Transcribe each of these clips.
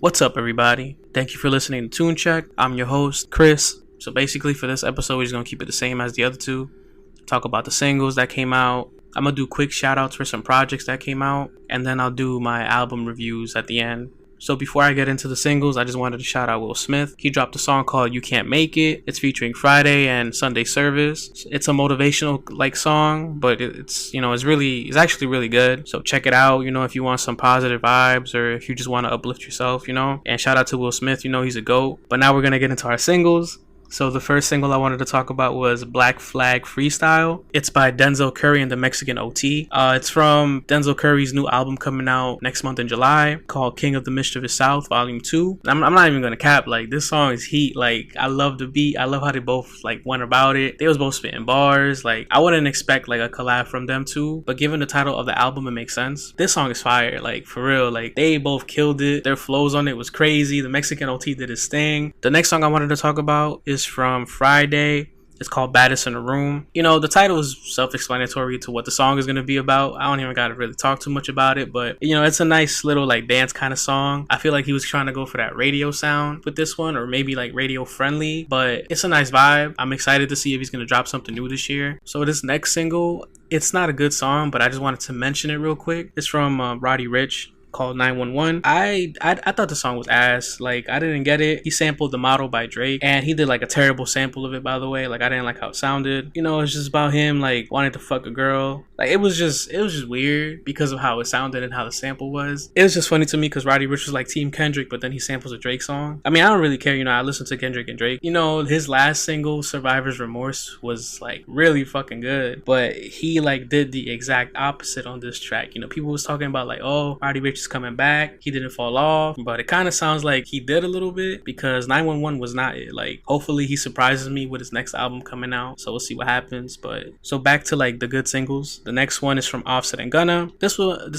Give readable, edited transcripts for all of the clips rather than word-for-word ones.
What's up, everybody? Thank you for listening to Tune Check. I'm your host, Chris. So basically, for this episode, we're just gonna keep it the same as the other two. Talk about the singles that came out. I'm gonna do quick shout outs for some projects that came out, and then I'll do my album reviews at the end. So before I get into the singles, I just wanted to shout out Will Smith. He dropped a song called You Can't Make It. It's featuring Friday and Sunday Service. It's a motivational song, but it's actually really good. So check it out, if you want some positive vibes or if you just want to uplift yourself, And shout out to Will Smith, he's a GOAT. But now we're going to get into our singles. So the first single I wanted to talk about was Black Flag Freestyle. It's by Denzel Curry and the Mexican OT. It's from Denzel Curry's new album coming out next month in July called King of the Mischievous South Volume 2. I'm not even going to cap. This song is heat. I love the beat. I love how they both went about it. They was both spitting bars. I wouldn't expect a collab from them too. But given the title of the album, it makes sense. This song is fire. For real. They both killed it. Their flows on it was crazy. The Mexican OT did his thing. The next song I wanted to talk about is from Friday. It's called Baddest in the Room. The title is self-explanatory to what the song is going to be about. I don't even got to really talk too much about it, but it's a nice little dance kind of song. I feel like he was trying to go for that radio sound with this one, or maybe radio friendly, but it's a nice vibe. I'm excited to see if he's going to drop something new this year. So this next single, it's not a good song, but I just wanted to mention it real quick. It's from Roddy Ricch, called 911. I thought the song was ass. I didn't get it. He sampled The Model by Drake, and he did a terrible sample of it, by the way. I didn't like how it sounded. It's just about him wanting to fuck a girl. It was just weird because of how it sounded and how the sample was. It was just funny to me because Roddy Ricch was Team Kendrick, but then he samples a Drake song. I mean, I don't really care. I listen to Kendrick and Drake. His last single, Survivor's Remorse, was really fucking good, but he did the exact opposite on this track. People was talking about oh, Roddy Ricch is coming back, he didn't fall off, but it kind of sounds like he did a little bit because 911 was not it. Hopefully he surprises me with his next album coming out, so we'll see what happens. But so back to the good singles. The next one is from Offset and Gunna. This one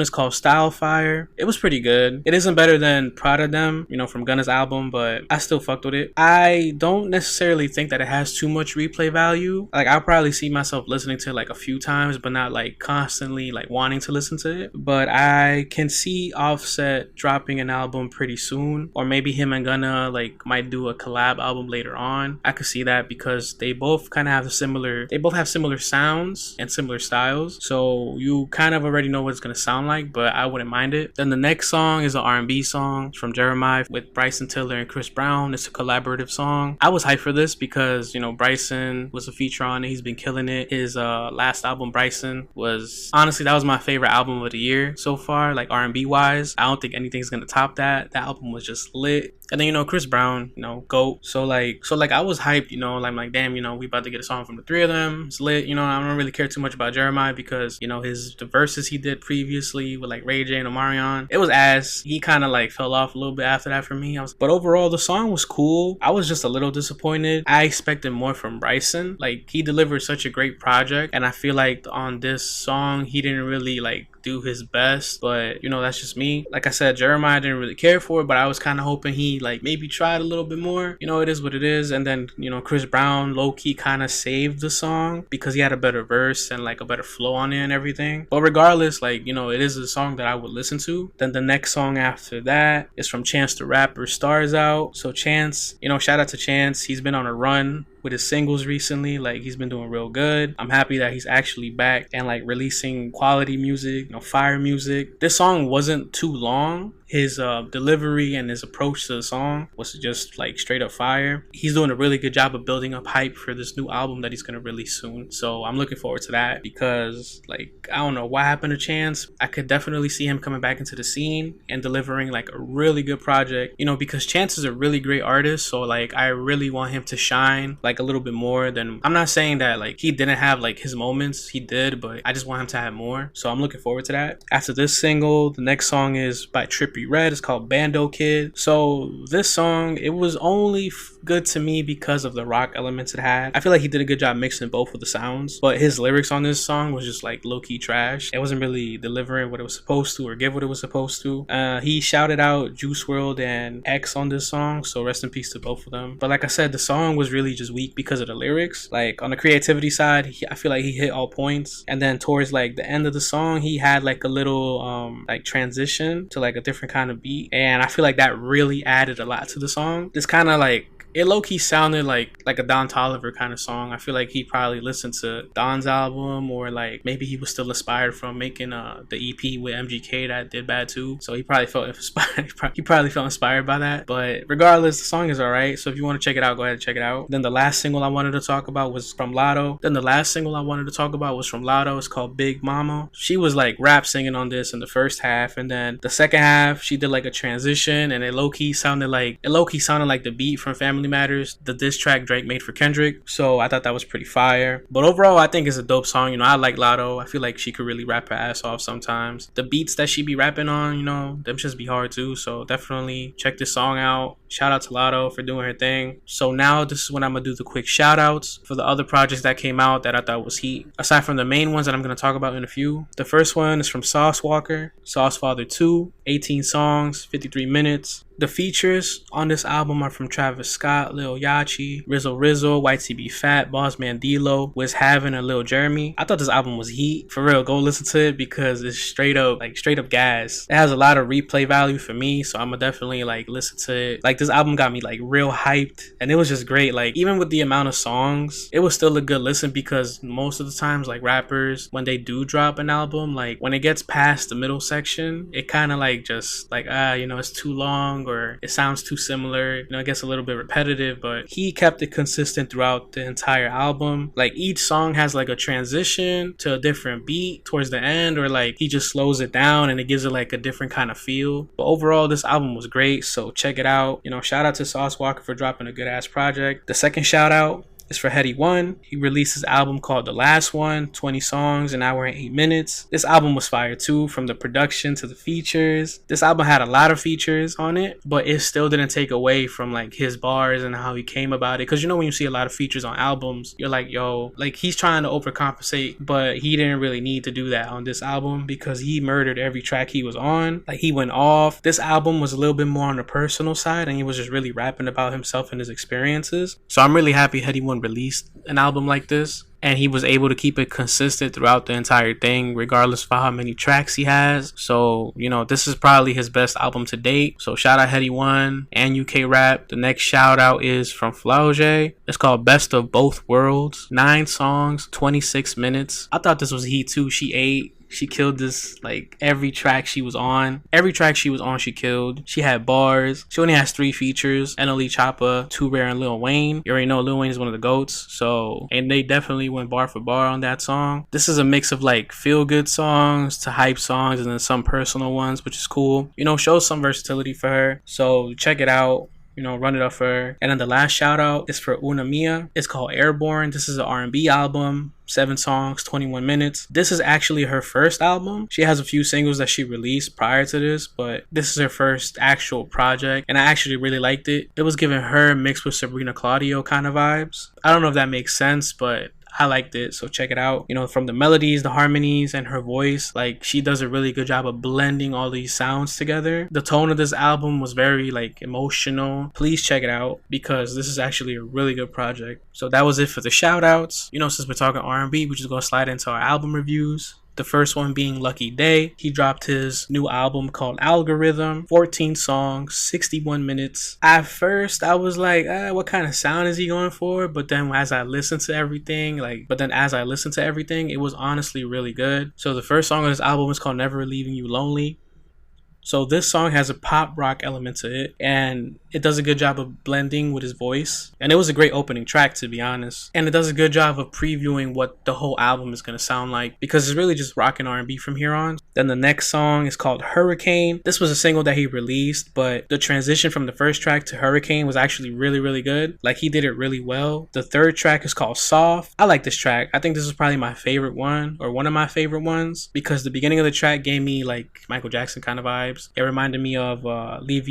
is called Style Fire. It was pretty good. It isn't better than Prada Them, from Gunna's album, but I still fucked with it. I don't necessarily think that it has too much replay value. I'll probably see myself listening to it a few times, but not constantly wanting to listen to it. But I can see Offset dropping an album pretty soon, or maybe him and Gunna might do a collab album later on. I could see that because they both kind of have similar sounds and similar styles, so you kind of already know what it's gonna sound like, but I wouldn't mind it. Then the next song is an R&B song from Jeremiah with Bryson Tiller and Chris Brown. It's a collaborative song. I was hyped for this because Bryson was a feature on it. He's been killing it. His last album, Bryson, was honestly, that was my favorite album of the year so far, R&B wise. I don't think anything's gonna top that. That album was just lit. And then Chris Brown, GOAT. So I was hyped, I'm damn, we about to get a song from the three of them. It's lit. I don't really care too much about Jeremiah because the verses he did previously with Ray J and Omarion, it was ass. He kind of fell off a little bit after that for me. But overall the song was cool. I was just a little disappointed. I expected more from Bryson. He delivered such a great project, and I feel on this song he didn't really do his best, but that's just me. Like I said, Jeremiah didn't really care for it, but I was kind of hoping he maybe tried a little bit more. It is what it is. And then Chris Brown low-key kind of saved the song because he had a better verse and a better flow on it and everything. But regardless, it is a song that I would listen to. Then the next song after that is from Chance the Rapper, Stars Out. So Chance, shout out to Chance. He's been on a run with his singles recently. He's been doing real good. I'm happy that he's actually back and releasing quality music, fire music. This song wasn't too long. His delivery and his approach to the song was just straight up fire. He's doing a really good job of building up hype for this new album that he's gonna release soon. So I'm looking forward to that because I don't know what happened to Chance. I could definitely see him coming back into the scene and delivering a really good project. Because Chance is a really great artist. So I really want him to shine a little bit more than. I'm not saying that he didn't have his moments. He did, but I just want him to have more. So I'm looking forward to that. After this single, the next song is by Trippie Redd. It's called Bando Kid. So this song, it was only good to me because of the rock elements it had. I feel he did a good job mixing both of the sounds, but his lyrics on this song was just low-key trash. It wasn't really delivering what it was supposed to or give what it was supposed to. He shouted out Juice WRLD and X on this song, so rest in peace to both of them. But like I said, the song was really just weak because of the lyrics. On the creativity side, I feel he hit all points, and then towards the end of the song, he had a little transition to a different different kind of beat, and I feel like that really added a lot to the song. This kind of like, it low-key sounded like a Don Toliver kind of song. I feel like he probably listened to Don's album, or like maybe he was still inspired from making the EP with MGK that did Bad Too. So he probably felt inspired. He probably felt inspired by that. But regardless, the song is alright. So if you want to check it out, go ahead and check it out. Then the last single I wanted to talk about was from Lotto. It's called Big Mama. She was like rap singing on this in the first half, and then the second half she did like a transition, and it low-key sounded like the beat from Family Matters, the diss track Drake made for Kendrick. So I thought that was pretty fire. But overall, I think it's a dope song. You know, I like Lotto. I feel like she could really rap her ass off sometimes. The beats that she be rapping on, you know, them just be hard too. So definitely check this song out. Shout out to Lotto for doing her thing. So now this is when I'm gonna do the quick shout outs for the other projects that came out that I thought was heat. Aside from the main ones that I'm gonna talk about in a few. The first one is from Sauce Walker, Sauce Father 2, 18 songs, 53 minutes. The features on this album are from Travis Scott, Lil Yachty, Rizzo, White CB Fat, Bossman D-Lo, Wiz Havin, and Lil Jeremy. I thought this album was heat. For real, go listen to it because it's straight up gas. It has a lot of replay value for me, so I'm gonna definitely like listen to it. Like, this album got me like real hyped, and it was just great. Like, even with the amount of songs, it was still a good listen, because most of the times, like, rappers, when they do drop an album, like when it gets past the middle section, it kind of like just like, you know, it's too long, or it sounds too similar, you know, it gets a little bit repetitive. But he kept it consistent throughout the entire album. Like, each song has like a transition to a different beat towards the end, or like he just slows it down and it gives it like a different kind of feel. But overall, this album was great, so check it out. You know, shout out to Sauce Walker for dropping a good ass project. The second shout out is for Heady One. He released his album called The Last One, 20 songs, an hour and 8 minutes. This album was fire too, from the production to the features. This album had a lot of features on it, but it still didn't take away from like his bars and how he came about it. Because you know, when you see a lot of features on albums, you're like, yo, like, he's trying to overcompensate, but he didn't really need to do that on this album, because he murdered every track he was on. Like, he went off. This album was a little bit more on the personal side, and he was just really rapping about himself and his experiences. So I'm really happy Heady One released an album like this, and he was able to keep it consistent throughout the entire thing, regardless of how many tracks he has. So, you know, this is probably his best album to date. So shout out Heady One and UK Rap. The next shout out is from Flauge. It's called Best of Both Worlds, 9 songs, 26 minutes. I thought this was heat too. She killed this. Like, every track she was on, she killed. She had bars. She only has 3 features: NLE Choppa, Too Rare, and Lil Wayne. You already know Lil Wayne is one of the GOATs. So, and they definitely went bar for bar on that song. This is a mix of like feel good songs to hype songs, and then some personal ones, which is cool. You know, shows some versatility for her. So check it out. You know, run it up for her. And then the last shout out is for Una Mia. It's called Airborne. This is an R&B album. 7 songs, 21 minutes. This is actually her first album. She has a few singles that she released prior to this, but this is her first actual project, and I actually really liked it. It was giving her mixed with Sabrina Claudio kind of vibes. I don't know if that makes sense, but I liked it, so check it out. You know, from the melodies, the harmonies, and her voice, like, she does a really good job of blending all these sounds together. The tone of this album was very like emotional. Please check it out, because this is actually a really good project. So that was it for the shout outs. You know, since we're talking R&B, we're just gonna slide into our album reviews. The first one being Lucky Daye. He dropped his new album called Algorithm. 14 songs, 61 minutes. At first, I was like, what kind of sound is he going for? But then as I listened to everything, it was honestly really good. So the first song on this album is called Never Leaving You Lonely. So this song has a pop rock element to it, and it does a good job of blending with his voice. And it was a great opening track, to be honest. And it does a good job of previewing what the whole album is going to sound like, because it's really just rock and R&B from here on. Then the next song is called Hurricane. This was a single that he released, but the transition from the first track to Hurricane was actually really, really good. Like, he did it really well. The third track is called Soft. I like this track. I think this is probably my favorite one, or one of my favorite ones, because the beginning of the track gave me like Michael Jackson kind of vibes. It reminded me of Leave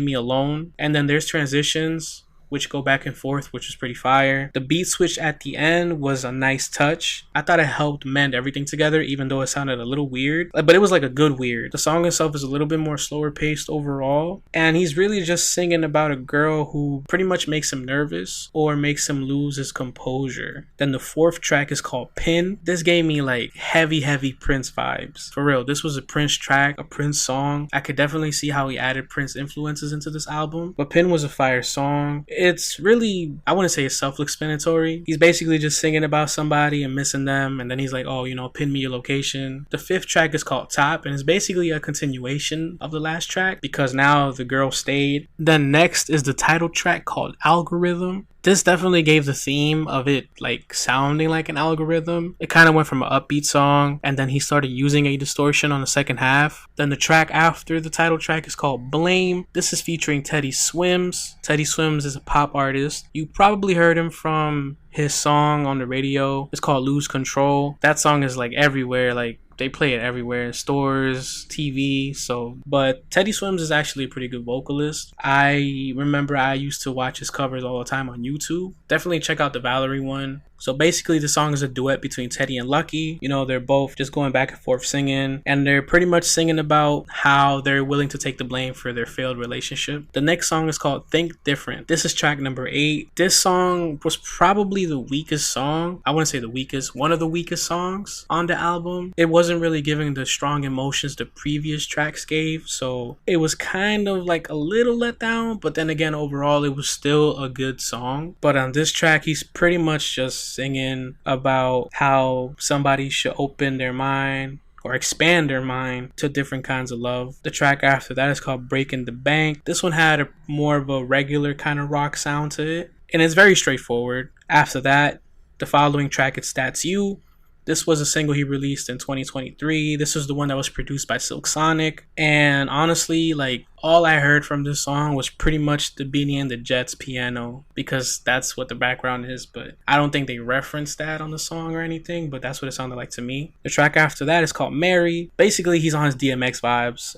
Me Alone. And then there's transitions which go back and forth, which was pretty fire. The beat switch at the end was a nice touch. I thought it helped mend everything together, even though it sounded a little weird, but it was like a good weird. The song itself is a little bit more slower paced overall, and he's really just singing about a girl who pretty much makes him nervous or makes him lose his composure. Then the fourth track is called Pin. This gave me like heavy Prince vibes. For real, this was a Prince track, a Prince song. I could definitely see how he added Prince influences into this album, but Pin was a fire song. It's really, I wouldn't say it's self-explanatory. He's basically just singing about somebody and missing them, and then he's like, oh, you know, pin me your location. The fifth track is called Top, and it's basically a continuation of the last track because now the girl stayed. Then next is the title track called Algorithm. This definitely gave the theme of it like sounding like an algorithm. It kind of went from an upbeat song, and then he started using a distortion on the second half. Then the track after the title track is called Blame. This is featuring Teddy Swims. Teddy Swims is a pop artist. You probably heard him from his song on the radio. It's called Lose Control. That song is like everywhere, like they play it everywhere, in stores, TV. But Teddy Swims is actually a pretty good vocalist. I remember I used to watch his covers all the time on YouTube. Definitely check out the Valerie one. So basically the song is a duet between Teddy and Lucky. You know, they're both just going back and forth singing, and they're pretty much singing about how they're willing to take the blame for their failed relationship. The next song is called Think Different. This is track number 8. This song was probably the weakest song. I wouldn't say the weakest, one of the weakest songs on the album. It wasn't really giving the strong emotions the previous tracks gave, so it was kind of like a little let down, but then again, overall it was still a good song. But on this track, he's pretty much just singing about how somebody should open their mind or expand their mind to different kinds of love. The track after that is called Breaking the Bank. This one had more of a regular kind of rock sound to it, and it's very straightforward. After that, the following track is That's You. This was a single he released in 2023. This was the one that was produced by Silk Sonic. And honestly, like, all I heard from this song was pretty much the Beanie and the Jets piano, because that's what the background is. But I don't think they referenced that on the song or anything, but that's what it sounded like to me. The track after that is called Mary. Basically, he's on his DMX vibes.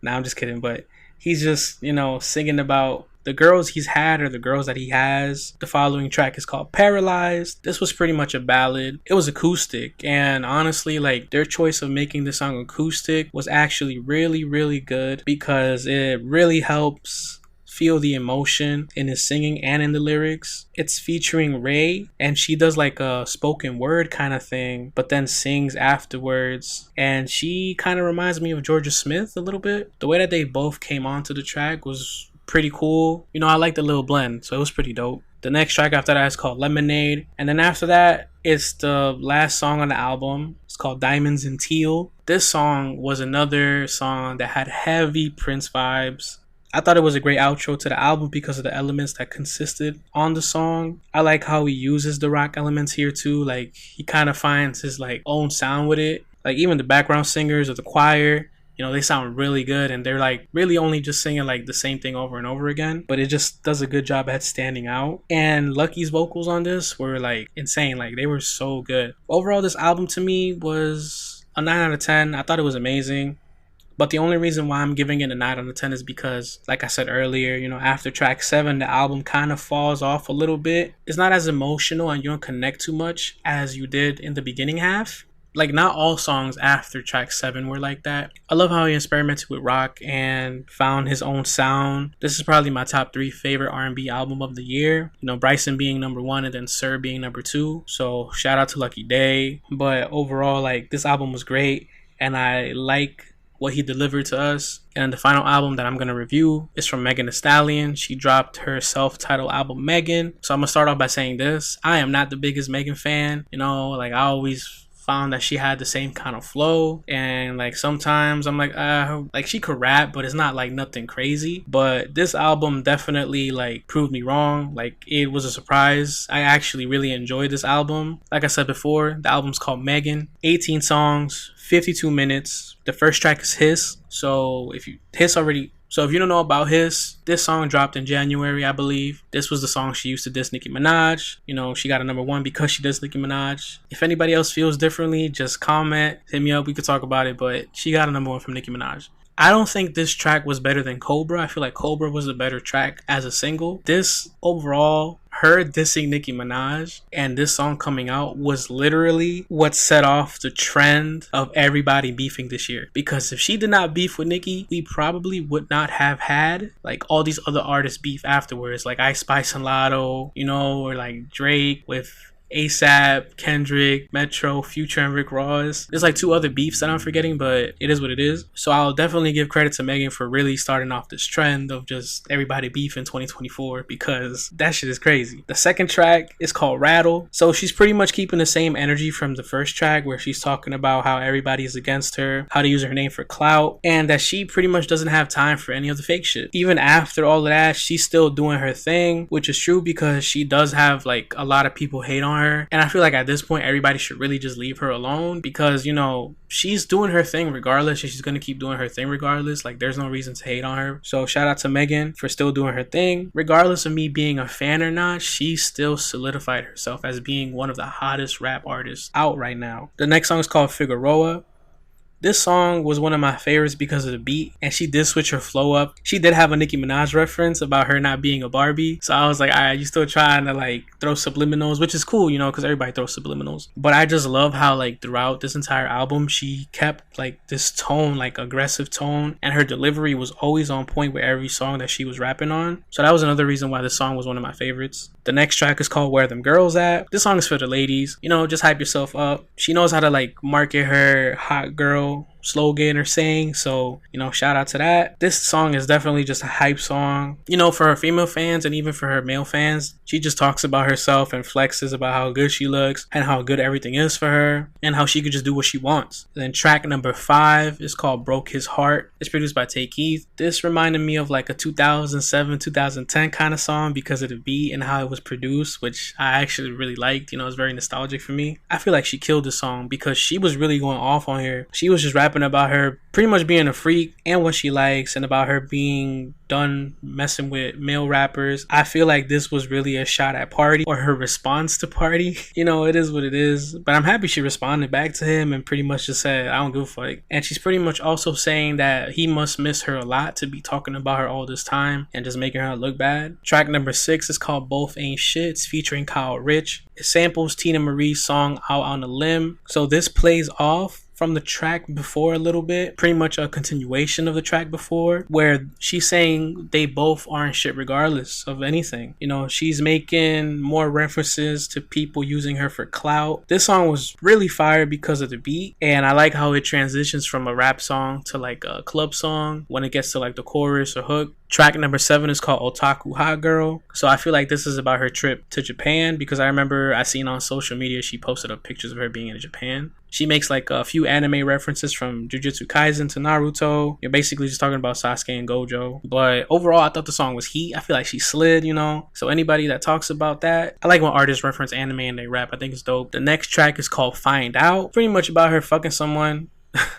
Nah, I'm just kidding. But he's just, you know, singing about the girls he's had or the girls that he has. The following track is called Paralyzed. This was pretty much a ballad. It was acoustic, and honestly, like, their choice of making this song acoustic was actually really good, because it really helps feel the emotion in his singing and in the lyrics. It's featuring Ray, and she does like a spoken word kind of thing, but then sings afterwards, and she kind of reminds me of Georgia Smith a little bit. The way that they both came onto the track was pretty cool. You know, I like the little blend, so it was pretty dope. The next track after that is called Lemonade, and then after that, it's the last song on the album. It's called Diamonds and Teal. This song was another song that had heavy Prince vibes. I thought it was a great outro to the album because of the elements that consisted on the song. I like how he uses the rock elements here too. Like, he kind of finds his like own sound with it. Like, even the background singers of the choir, you know, they sound really good, and they're like really only just singing like the same thing over and over again, but it just does a good job at standing out. And Lucky's vocals on this were like insane. Like, they were so good. Overall, this album to me was a 9 out of 10. I thought it was amazing. But the only reason why I'm giving it a 9 out of 10 is because, like I said earlier, you know, after track 7, the album kind of falls off a little bit. It's not as emotional, and you don't connect too much as you did in the beginning half. Like, not all songs after track 7 were like that. I love how he experimented with rock and found his own sound. This is probably my top 3 favorite R&B album of the year. You know, Bryson being number 1 and then Sir being number 2. So shout out to Lucky Daye. But overall, like, this album was great, and I like what he delivered to us. And the final album that I'm going to review is from Megan Thee Stallion. She dropped her self-titled album Megan. So I'm going to start off by saying this. I am not the biggest Megan fan. You know, like, I always found that she had the same kind of flow, and like sometimes I'm like she could rap, but it's not like nothing crazy. But this album definitely like proved me wrong. Like, it was a surprise. I actually really enjoyed this album. Like I said before, the album's called Megan. 18 songs, 52 minutes. The first track is Hiss. So if you don't know about Hiss, this song dropped in January, I believe. This was the song she used to diss Nicki Minaj. You know, she got a number 1 because she dissed Nicki Minaj. If anybody else feels differently, just comment, hit me up, we could talk about it. But she got a number 1 from Nicki Minaj. I don't think this track was better than Cobra. I feel like Cobra was a better track as a single. This overall, her dissing Nicki Minaj and this song coming out was literally what set off the trend of everybody beefing this year. Because if she did not beef with Nicki, we probably would not have had like all these other artists beef afterwards, like Ice Spice and Lotto, you know, or like Drake with ASAP, Kendrick, Metro, Future, and Rick Ross. There's like 2 other beefs that I'm forgetting, but it is what it is. So I'll definitely give credit to Megan for really starting off this trend of just everybody beef in 2024, because that shit is crazy. The second track is called Rattle. So she's pretty much keeping the same energy from the first track, where she's talking about how everybody is against her, how to use her name for clout, and that she pretty much doesn't have time for any of the fake shit. Even after all of that, she's still doing her thing, which is true, because she does have like a lot of people hate on her. And I feel like at this point, everybody should really just leave her alone, because, you know, she's doing her thing regardless, and she's going to keep doing her thing regardless. Like, there's no reason to hate on her. So shout out to Megan for still doing her thing. Regardless of me being a fan or not, she still solidified herself as being one of the hottest rap artists out right now. The next song is called Figueroa. This song was one of my favorites because of the beat, and she did switch her flow up. She did have a Nicki Minaj reference about her not being a Barbie, so I was like, alright, you still trying to like throw subliminals, which is cool, you know, because everybody throws subliminals. But I just love how like throughout this entire album, she kept like this tone, like aggressive tone, and her delivery was always on point with every song that she was rapping on. So that was another reason why this song was one of my favorites. The next track is called Where Them Girls At. This song is for the ladies, you know, just hype yourself up. She knows how to like market her hot girl slogan or saying, so, you know, shout out to that. This song is definitely just a hype song, you know, for her female fans and even for her male fans. She just talks about herself and flexes about how good she looks and how good everything is for her and how she could just do what she wants. Then track number 5 is called Broke His Heart. It's produced by Tay Keith. This reminded me of like a 2007 2010 kind of song because of the beat and how it was produced, which I actually really liked. You know, it's very nostalgic for me. I feel like she killed the song because she was really going off on here. She was just rapping about her pretty much being a freak and what she likes, and about her being done messing with male rappers. I feel like this was really a shot at Party, or her response to Party. You know, it is what it is, but I'm happy she responded back to him and pretty much just said, I don't give a fuck. And she's pretty much also saying that he must miss her a lot to be talking about her all this time and just making her look bad. Track number 6 is called Both Ain't Shit. It's featuring Kyle Rich. It samples Tina Marie's song Out on a Limb. So this plays off from the track before a little bit, pretty much a continuation of the track before, where she's saying they both aren't shit regardless of anything. You know, she's making more references to people using her for clout. This song was really fire because of the beat, and I like how it transitions from a rap song to like a club song when it gets to like the chorus or hook. Track number 7 is called Otaku Hot Girl. So I feel like this is about her trip to Japan, because I remember I seen on social media she posted up pictures of her being in Japan. She makes like a few anime references from Jujutsu Kaisen to Naruto. You're basically just talking about Sasuke and Gojo. But overall, I thought the song was heat. I feel like she slid, you know. So anybody that talks about that, I like when artists reference anime and they rap. I think it's dope. The next track is called Find Out. Pretty much about her fucking someone.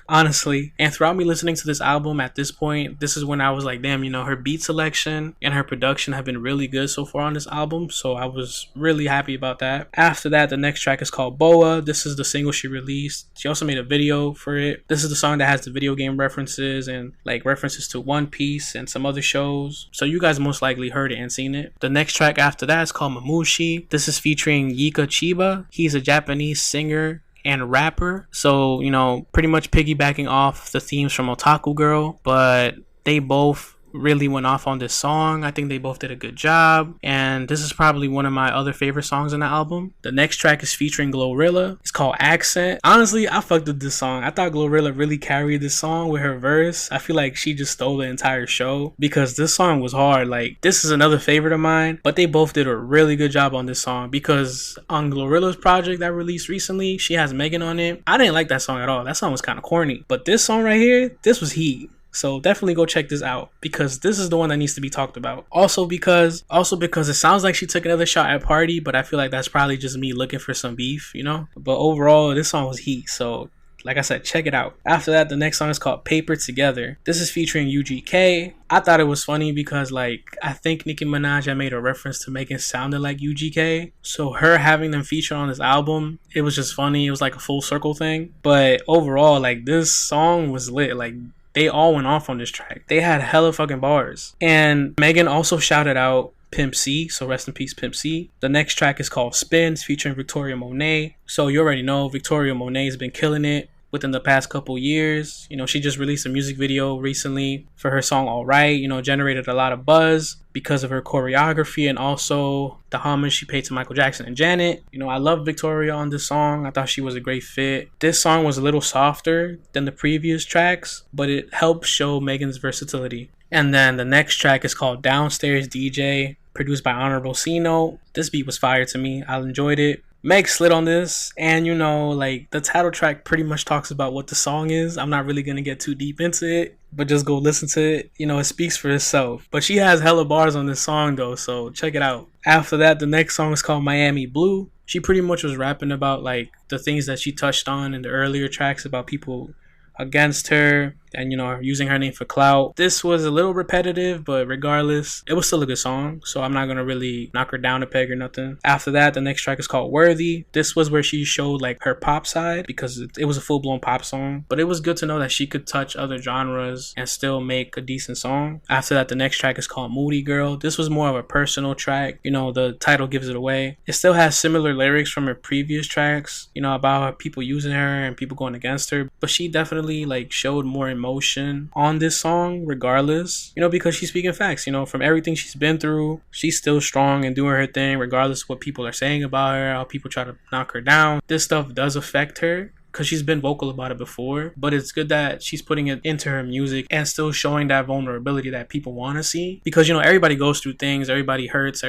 Honestly. And throughout me listening to this album at this point, this is when I was like, damn, you know, her beat selection and her production have been really good so far on this album, so I was really happy about that. After that, the next track is called Boa. This is the single she released. She also made a video for it. This is the song that has the video game references and like references to One Piece and some other shows, so you guys most likely heard it and seen it. The next track after that is called Mamushi. This is featuring Yika Chiba. He's a Japanese singer and rapper, so, you know, pretty much piggybacking off the themes from Otaku Girl, but they both really went off on this song. I think they both did a good job, and this is probably one of my other favorite songs on the album. The next track is featuring Glorilla. It's called Accent. Honestly, I fucked with this song. I thought Glorilla really carried this song with her verse. I feel like she just stole the entire show because this song was hard. Like, this is another favorite of mine, but they both did a really good job on this song, because on Glorilla's project that released recently, she has Megan on it. I didn't like that song at all. That song was kind of corny, but this song right here, this was heat. So definitely go check this out, because this is the one that needs to be talked about. Also because it sounds like she took another shot at Party, but I feel like that's probably just me looking for some beef, you know? But overall, this song was heat. So like I said, check it out. After that, the next song is called Paper Together. This is featuring UGK. I thought it was funny because, like, I think Nicki Minaj had made a reference to making sounded like UGK. So her having them feature on this album, it was just funny. It was like a full circle thing. But overall, like, this song was lit. Like, they all went off on this track. They had hella fucking bars. And Megan also shouted out Pimp C, so rest in peace Pimp C. The next track is called Spins, featuring Victoria Monet. So you already know Victoria Monet has been killing it within the past couple years. You know, she just released a music video recently for her song Alright, you know, generated a lot of buzz because of her choreography and also the homage she paid to Michael Jackson and Janet. You know, I love Victoria on this song. I thought she was a great fit. This song was a little softer than the previous tracks, but it helps show Megan's versatility. And then the next track is called Downstairs DJ, produced by Honorable C Note. This beat was fire to me. I enjoyed it. Meg slid on this, and you know, like, the title track pretty much talks about what the song is. I'm not really gonna get too deep into it, but just go listen to it. You know, it speaks for itself. But she has hella bars on this song though, so check it out. After that, the next song is called Miami Blue. She pretty much was rapping about like the things that she touched on in the earlier tracks about people against her and, you know, using her name for clout. This was a little repetitive, but regardless, it was still a good song, so I'm not gonna really knock her down a peg or nothing. After that, the next track is called Worthy. This was where she showed like her pop side because it was a full-blown pop song, but it was good to know that she could touch other genres and still make a decent song. After that, the next track is called Moody Girl. This was more of a personal track, you know, the title gives it away. It still has similar lyrics from her previous tracks, you know, about people using her and people going against her, but she definitely like showed more emotion on this song regardless, you know, because she's speaking facts. You know, from everything she's been through, she's still strong and doing her thing regardless of what people are saying about her, how people try to knock her down. This stuff does affect her because she's been vocal about it before, but it's good that she's putting it into her music and still showing that vulnerability that people want to see, because, you know, everybody goes through things, everybody hurts,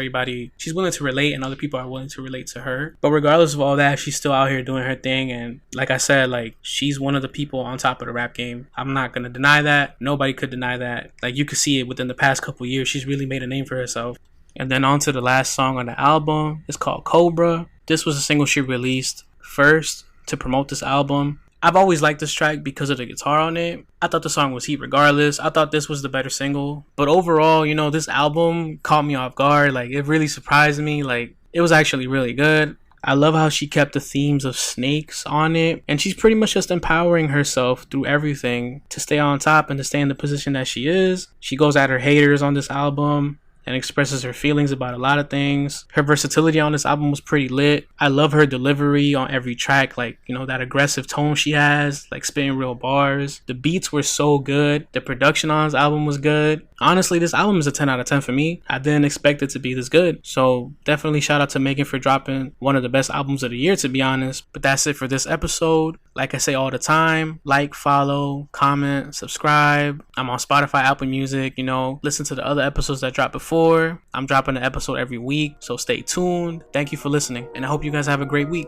she's willing to relate and other people are willing to relate to her. But regardless of all that, she's still out here doing her thing, and like I said, like, she's one of the people on top of the rap game. I'm not gonna deny that. Nobody could deny that. Like, you could see it within the past couple years. She's really made a name for herself. And then on to the last song on the album. It's called Cobra. This was a single she released first to promote this album. I've always liked this track because of the guitar on it. I thought the song was heat regardless. I thought this was the better single. But overall, you know, this album caught me off guard. Like, it really surprised me. Like, it was actually really good. I love how she kept the themes of snakes on it. And she's pretty much just empowering herself through everything to stay on top and to stay in the position that she is. She goes at her haters on this album and expresses her feelings about a lot of things. Her versatility on this album was pretty lit. I love her delivery on every track, like, you know, that aggressive tone she has, like spitting real bars. The beats were so good. The production on this album was good. Honestly, this album is a 10 out of 10 for me. I didn't expect it to be this good. So definitely shout out to Megan for dropping one of the best albums of the year, to be honest. But that's it for this episode. Like I say all the time, like, follow, comment, subscribe. I'm on Spotify, Apple Music, you know, listen to the other episodes that dropped before. I'm dropping an episode every week, so stay tuned. Thank you for listening, and I hope you guys have a great week.